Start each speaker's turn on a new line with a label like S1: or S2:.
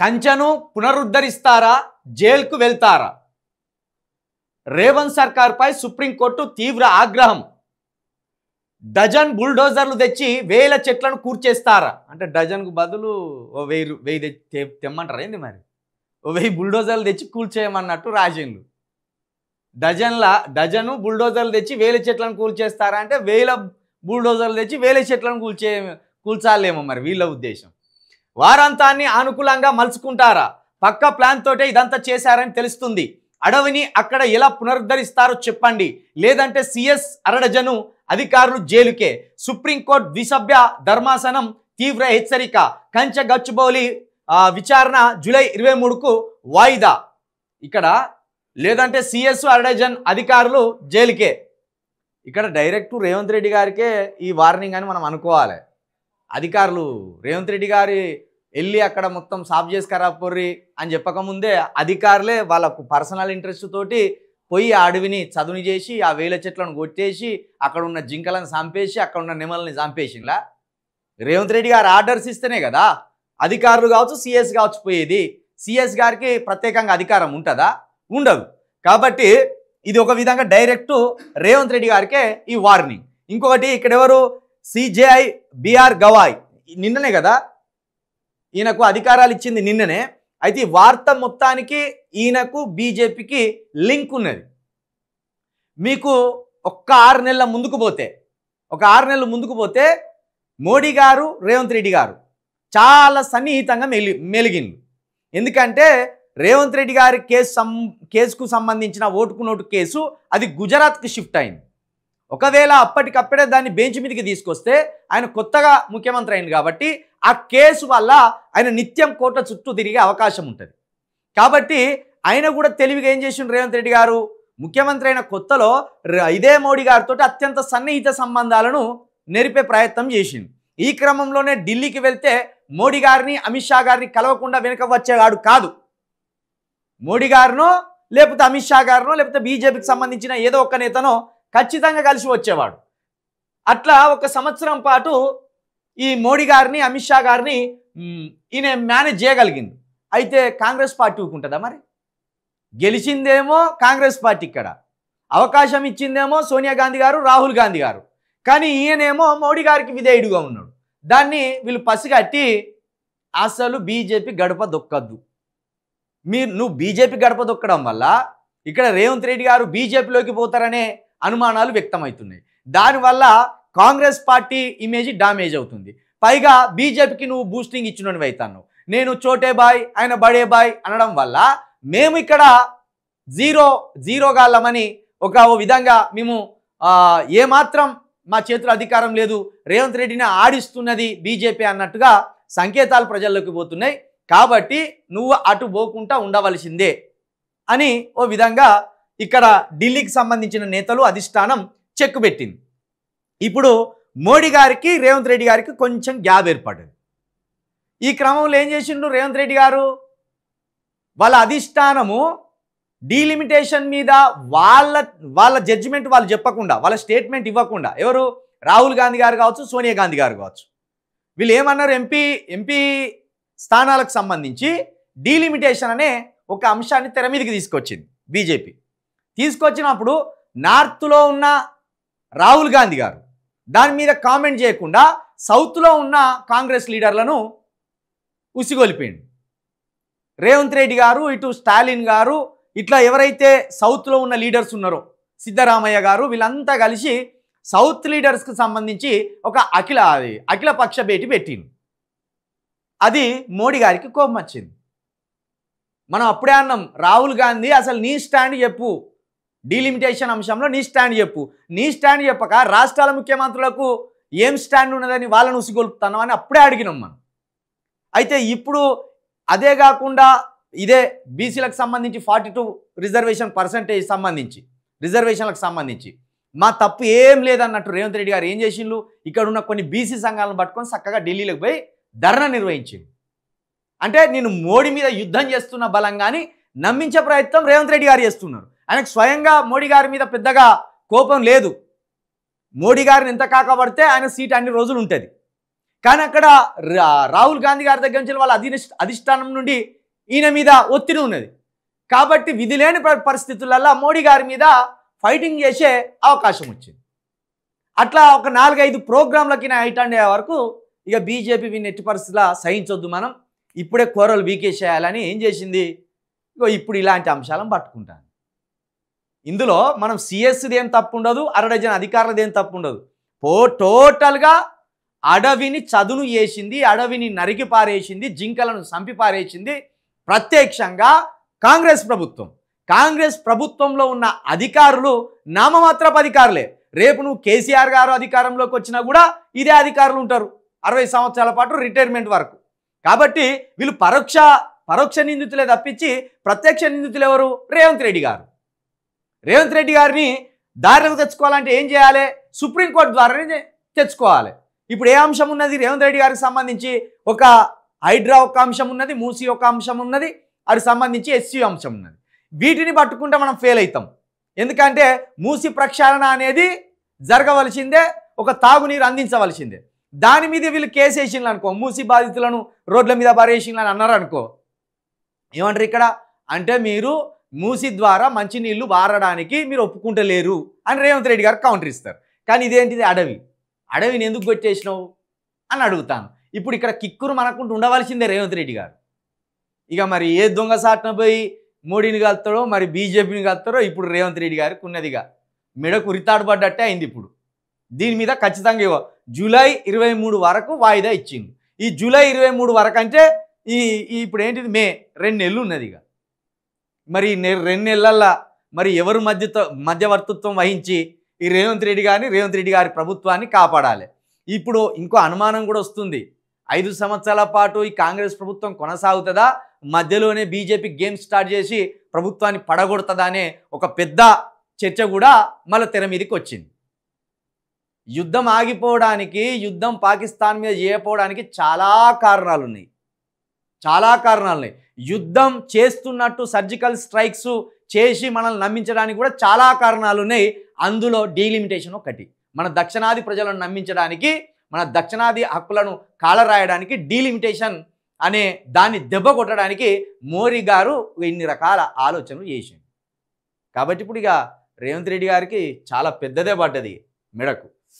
S1: కంచెను పునరుద్ధరిస్తారా, జైలుకు వెళ్తారా? రేవంత్ సర్కార్పై సుప్రీంకోర్టు తీవ్ర ఆగ్రహం. డజన్ బుల్డోజర్లు తెచ్చి వేల చెట్లను కూర్చేస్తారా? అంటే డజన్కు బదులు ఓ వెయ్యి తెమ్మంటారా ఏంది? మరి ఓ 1000 బుల్డోజర్లు తెచ్చి కూల్చేయమన్నట్టు రాజేంద్రు. డజను బుల్డోజర్లు తెచ్చి వేల చెట్లను కూల్చేస్తారా అంటే 1000 బుల్డోజర్లు తెచ్చి వేల చెట్లను కూల్చాలేమో మరి వీళ్ళ ఉద్దేశం. వారాంతాన్ని అనుకూలంగా మలుచుకుంటారా? పక్క ప్లాన్ తోటే ఇదంతా చేశారని తెలుస్తుంది. అడవిని అక్కడ ఎలా పునరుద్ధరిస్తారో చెప్పండి, లేదంటే సిఎస్ అరడజను అధికారులు జైలుకే. సుప్రీంకోర్టు ద్విసభ్య ధర్మాసనం తీవ్ర హెచ్చరిక. కంచె గచ్చిబౌలి విచారణ జూలై 23కు వాయిదా. ఇక్కడ లేదంటే సిఎస్ అరడజన్ అధికారులు జైలుకే. ఇక్కడ డైరెక్ట్ రేవంత్ రెడ్డి గారికే ఈ వార్నింగ్ అని మనం అనుకోవాలి. అధికారులు రేవంత్ రెడ్డి గారి వెళ్ళి అక్కడ మొత్తం సాఫ్ చేసుకురాపోర్రి అని చెప్పకముందే అధికారులే వాళ్ళకు పర్సనల్ ఇంట్రెస్ట్ తోటి పోయి ఆ అడవిని చదును చేసి ఆ వేల చెట్లను కొట్టేసి అక్కడ ఉన్న జింకలను చంపేసి అక్కడ ఉన్న నెమలని చంపేసిలా. రేవంత్ రెడ్డి గారు ఆర్డర్స్ ఇస్తేనే కదా అధికారులు కావచ్చు, సిఎస్ కావచ్చు పోయేది. సిఎస్ గారికి ప్రత్యేకంగా అధికారం ఉంటుందా? ఉండదు. కాబట్టి ఇది ఒక విధంగా డైరెక్ట్ రేవంత్ రెడ్డి గారికే ఈ వార్నింగ్. ఇంకొకటి ఇక్కడ ఎవరు, సిజేఐ బిఆర్ గవాయ్ నిన్ననే కదా ఈయనకు అధికారాలు ఇచ్చింది, నిన్ననే. అయితే ఈ వార్త మొత్తానికి ఈయనకు బీజేపీకి లింక్ ఉన్నది. మీకు ఒక్క 6 నెలల ముందుకు పోతే మోడీ గారు రేవంత్ రెడ్డి గారు చాలా సన్నిహితంగా మెలిగింది. ఎందుకంటే రేవంత్ రెడ్డి గారి కేసుకు సంబంధించిన ఓటుకు నోటు కేసు అది గుజరాత్కి షిఫ్ట్ అయింది. ఒకవేళ అప్పటికప్పుడే దాన్ని బెంచ్ మీదకి తీసుకొస్తే ఆయన కొత్తగా ముఖ్యమంత్రి అయింది కాబట్టి ఆ కేసు వల్ల ఆయన నిత్యం కోట్ల చుట్టూ తిరిగే అవకాశం ఉంటుంది. కాబట్టి ఆయన కూడా తెలివిగా ఏం చేసిండు రేవంత్ రెడ్డి గారు, ముఖ్యమంత్రి అయిన కొత్తలో ఇదే మోడీ గారితో అత్యంత సన్నిహిత సంబంధాలను నెరిపే ప్రయత్నం చేసిండు. ఈ క్రమంలోనే ఢిల్లీకి వెళ్తే మోడీ గారిని అమిత్ షా గారిని కలవకుండా వెనక వచ్చేవాడు కాదు. మోడీ గారినో లేకపోతే అమిత్ షా గారినో లేకపోతే బీజేపీకి సంబంధించిన ఏదో ఒక్క నేతనో ఖచ్చితంగా కలిసి వచ్చేవాడు. అట్లా 1 సంవత్సరం పాటు ఈ మోడీ గారిని అమిత్ షా గారిని ఈయన మేనేజ్ చేయగలిగింది. అయితే కాంగ్రెస్ పార్టీ ఊరుకుంటుందా? మరి గెలిచిందేమో కాంగ్రెస్ పార్టీ, ఇక్కడ అవకాశం ఇచ్చిందేమో సోనియా గాంధీ గారు, రాహుల్ గాంధీ గారు. కానీ ఈయనేమో మోడీ గారికి విధేయుడుగా ఉన్నాడు. దాన్ని వీళ్ళు పసిగట్టి అసలు బీజేపీ గడప దొక్కద్దు. నువ్వు బీజేపీ గడప దొక్కడం వల్ల ఇక్కడ రేవంత్ రెడ్డి గారు బీజేపీలోకి పోతారనే అనుమానాలు వ్యక్తమవుతున్నాయి. దానివల్ల కాంగ్రెస్ పార్టీ ఇమేజ్ డామేజ్ అవుతుంది. పైగా బీజేపీకి నువ్వు బూస్టింగ్ ఇచ్చినవి అవుతాను. నేను చోటే బాయ్ ఆయన బడే బాయ్ అనడం వల్ల మేము ఇక్కడ జీరో గాళ్ళమని ఒక విధంగా మేము ఏమాత్రం మా చేతుల అధికారం లేదు, రేవంత్ రెడ్డిని ఆడిస్తున్నది బీజేపీ అన్నట్టుగా సంకేతాలు ప్రజల్లోకి పోతున్నాయి. కాబట్టి నువ్వు అటు పోకుండా ఉండవలసిందే అని ఓ విధంగా ఇక్కడ ఢిల్లీకి సంబంధించిన నేతలు అధిష్టానం చెక్ పెట్టింది. ఇప్పుడు మోడీ గారికి రేవంత్ రెడ్డి గారికి కొంచెం గ్యాప్ ఏర్పడింది. ఈ క్రమంలో ఏం చేసిండు రేవంత్ రెడ్డి గారు, వాళ్ళ అధిష్టానము డీలిమిటేషన్ మీద వాళ్ళ జడ్జిమెంట్ వాళ్ళు చెప్పకుండా, వాళ్ళ స్టేట్మెంట్ ఇవ్వకుండా, ఎవరు రాహుల్ గాంధీ గారు కావచ్చు, సోనియా గాంధీ గారు కావచ్చు, వీళ్ళు ఏమన్నారు, ఎంపీ స్థానాలకు సంబంధించి డీలిమిటేషన్ అనే ఒక అంశాన్ని తెర మీదకి తీసుకొచ్చింది బీజేపీ. తీసుకొచ్చినప్పుడు నార్త్లో ఉన్న రాహుల్ గాంధీ గారు దాని మీద కామెంట్ చేయకుండా సౌత్లో ఉన్న కాంగ్రెస్ లీడర్లను ఉసిగొలిపోయింది. రేవంత్ రెడ్డి గారు, ఇటు స్టాలిన్ గారు, ఇట్లా ఎవరైతే సౌత్లో ఉన్న లీడర్స్ ఉన్నారో సిద్ధరామయ్య గారు, వీళ్ళంతా కలిసి సౌత్ లీడర్స్కి సంబంధించి ఒక అఖిల పక్ష భేటీ పెట్టింది. అది మోడీ గారికి కోపం వచ్చింది. మనం అప్పుడే అన్నాం, రాహుల్ గాంధీ అసలు నీ స్టాండ్ చెప్పు, డీలిమిటేషన్ అంశంలో నీ స్టాండ్ చెప్పు. నీ స్టాండ్ చెప్పక రాష్ట్రాల ముఖ్యమంత్రులకు ఏం స్టాండ్ ఉన్నదని వాళ్ళని ఉసిగొలుపుతాను అని అప్పుడే అడిగినాం మనం. అయితే ఇప్పుడు అదే కాకుండా ఇదే బీసీలకు సంబంధించి 42 రిజర్వేషన్లకు సంబంధించి మా తప్పు ఏం లేదన్నట్టు రేవంత్ రెడ్డి గారు ఏం చేసిండ్రు, ఇక్కడ ఉన్న కొన్ని బీసీ సంఘాలను పట్టుకొని చక్కగా ఢిల్లీలోకి పోయి ధర్నా నిర్వహించింది. అంటే నేను మోడీ మీద యుద్ధం చేస్తున్న బలంగాని నమ్మించే ప్రయత్నం రేవంత్ రెడ్డి గారు చేస్తున్నారు. ఆయనకు స్వయంగా మోడీ గారి మీద పెద్దగా కోపం లేదు. మోడీ గారిని ఎంత కాకపడితే ఆయన సీట్ అన్ని రోజులు ఉంటుంది. కానీ అక్కడ రాహుల్ గాంధీ గారి దగ్గర నుంచి వాళ్ళ అధిష్టానం నుండి ఈయన మీద ఒత్తిడి ఉన్నది. కాబట్టి విధి లేని పరిస్థితులలో మోడీ గారి మీద ఫైటింగ్ చేసే అవకాశం వచ్చింది. అట్లా ఒక 4-5 ప్రోగ్రాంలకి అటెండ్ అయ్యే వరకు ఇక బీజేపీ ఎట్టి పరిస్థితుల్లో సహించొద్దు, మనం ఇప్పుడే కూరలు బీకేసేయాలని ఏం చేసింది, ఇగో ఇప్పుడు ఇలాంటి అంశాలను పట్టుకుంటాను. ఇందులో మనం సిఎస్ది ఏం తప్పు ఉండదు, అరడజన్ అధికారులది ఏం తప్పు ఉండదు. టోటల్గా అడవిని చదును చేసింది, అడవిని నరికి పారేసింది, జింకలను చంపి పారేసింది ప్రత్యక్షంగా కాంగ్రెస్ ప్రభుత్వం. కాంగ్రెస్ ప్రభుత్వంలో ఉన్న అధికారులు నామమాత్రపు అధికారులే. రేపు నువ్వు కేసీఆర్ గారు అధికారంలోకి వచ్చినా కూడా ఇదే అధికారులు ఉంటారు 60 సంవత్సరాల పాటు రిటైర్మెంట్ వరకు. కాబట్టి వీళ్ళు పరోక్ష నిందితులే తప్పించి ప్రత్యక్ష నిందితులు ఎవరు? రేవంత్ రెడ్డి గారు. రేవంత్ రెడ్డి గారిని దారిలోకి తెచ్చుకోవాలంటే ఏం చేయాలి? సుప్రీంకోర్టు ద్వారానే తెచ్చుకోవాలి. ఇప్పుడు ఏ అంశం ఉన్నది రేవంత్ రెడ్డి గారికి సంబంధించి? ఒక హైడ్రా ఒక అంశం ఉన్నది, మూసీ ఒక అంశం ఉన్నది, అది సంబంధించి ఎస్సీ అంశం ఉన్నది. వీటిని పట్టుకుంటే మనం ఫెయిల్ అవుతాం. ఎందుకంటే మూసీ ప్రక్షాళన అనేది జరగవలసిందే, ఒక తాగునీరు అందించవలసిందే. దాని మీద వీళ్ళు కేసు వేసిండ్రు అనుకో, మూసీ బాధితులను రోడ్ల మీద పారేసిండ్రు అని అన్నారు అనుకో, ఏమంటారు ఇక్కడ అంటే మీరు మూసీ ద్వారా మంచినీళ్ళు వారడానికి మీరు ఒప్పుకుంటలేరు అని రేవంత్ రెడ్డి గారు కౌంటర్ ఇస్తారు. కానీ ఇదేంటిది? అడవిని ఎందుకు పెట్టేసినావు అని అడుగుతాను. ఇప్పుడు ఇక్కడ కిక్కురు మనకుంటూ ఉండవలసిందే రేవంత్ రెడ్డి గారు. ఇక మరి ఏ దొంగ సాటున పోయి మోడీని కలుతాడో, మరి బీజేపీని కలుతారో ఇప్పుడు రేవంత్ రెడ్డి గారికి ఉన్నదిగా మెడకు ఉరితాడు పడ్డట్టే అయింది. ఇప్పుడు దీని మీద ఖచ్చితంగా జూలై 23 వరకు వాయిదా ఇచ్చింది. ఈ జూలై 23 వరకు అంటే ఇప్పుడు ఏంటిది మే 2 నెలలు ఉన్నది. ఇక మరి 2 నెలల్లో మరి ఎవరు మధ్యవర్తిత్వం వహించి ఈ రేవంత్ రెడ్డి గారి ప్రభుత్వాన్ని కాపాడాలి. ఇప్పుడు ఇంకో అనుమానం కూడా వస్తుంది, 5 సంవత్సరాల పాటు ఈ కాంగ్రెస్ ప్రభుత్వం కొనసాగుతుందా, మధ్యలోనే బీజేపీ గేమ్ స్టార్ట్ చేసి ప్రభుత్వాన్ని పడగొడుతుందా అనే ఒక పెద్ద చర్చ కూడా మళ్ళీ తెర మీదకి వచ్చింది. యుద్ధం ఆగిపోవడానికి, యుద్ధం పాకిస్తాన్ మీద చేయకపోవడానికి చాలా కారణాలు ఉన్నాయి. యుద్ధం చేస్తున్నట్టు సర్జికల్ స్ట్రైక్స్ చేసి మనల్ని నమ్మించడానికి కూడా చాలా కారణాలు ఉన్నాయి. అందులో డీలిమిటేషన్ ఒకటి. మన దక్షిణాది ప్రజలను నమ్మించడానికి, మన దక్షిణాది హక్కులను కాలరాయడానికి డీలిమిటేషన్ అనే దాన్ని దెబ్బ కొట్టడానికి మోడీ గారు ఇన్ని రకాల ఆలోచనలు చేసింది. కాబట్టి ఇప్పుడు ఇక రేవంత్ రెడ్డి గారికి చాలా పెద్దదే పడ్డది మెడకు.